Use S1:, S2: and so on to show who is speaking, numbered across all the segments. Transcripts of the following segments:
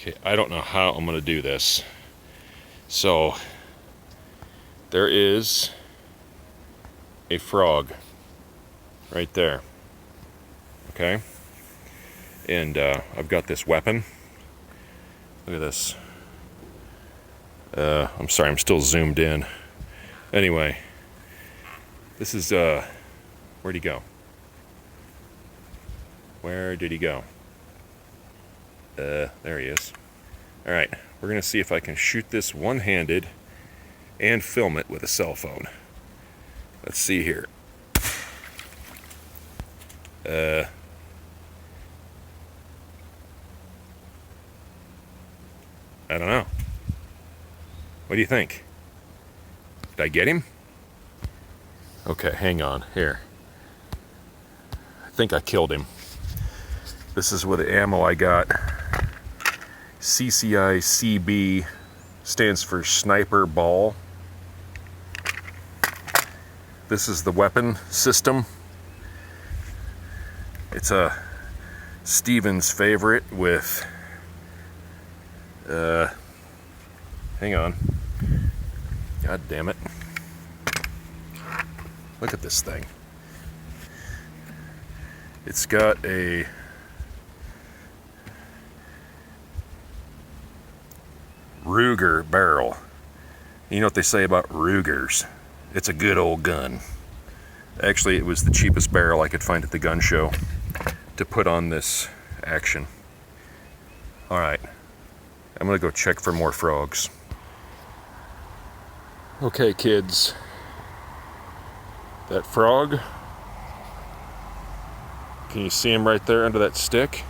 S1: Okay, I don't know how I'm going to do this. So, there is a frog right there. Okay? And I've got this weapon. Look at this. I'm sorry, I'm still zoomed in. Anyway, this is, where'd he go? Where did he go? There he is. Alright, we're going to see if I can shoot this one-handed and film it with a cell phone. Let's see here. I don't know. What do you think? Did I get him? Okay, hang on. Here. I think I killed him. This is with the ammo I got. CCI CB stands for sniper ball. This is the weapon system. It's a Steven's favorite with hang on. God damn it. Look at this thing. It's got a Ruger barrel. You know what they say about Rugers? It's a good old gun. Actually, it was the cheapest barrel I could find at the gun show to put on this action. Alright, I'm gonna go check for more frogs. Okay, kids. That frog, can you see him right there under that stick?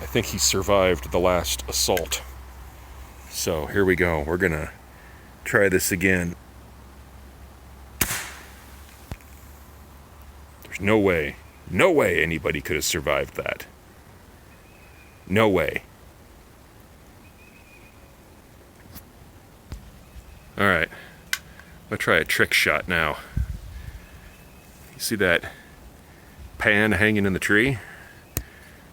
S1: I think he survived the last assault. So here we go. We're gonna try this again. There's no way anybody could have survived that. No way. Alright, I'm gonna try a trick shot now. You see that pan hanging in the tree?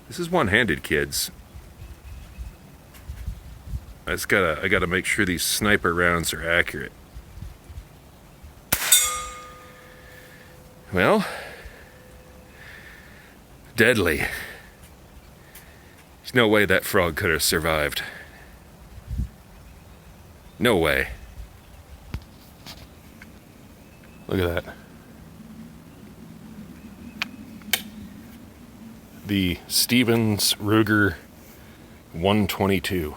S1: This is one-handed, kids. I gotta make sure these sniper rounds are accurate. Well, deadly. There's no way that frog could have survived. No way. Look at that. The Stevens Ruger 122.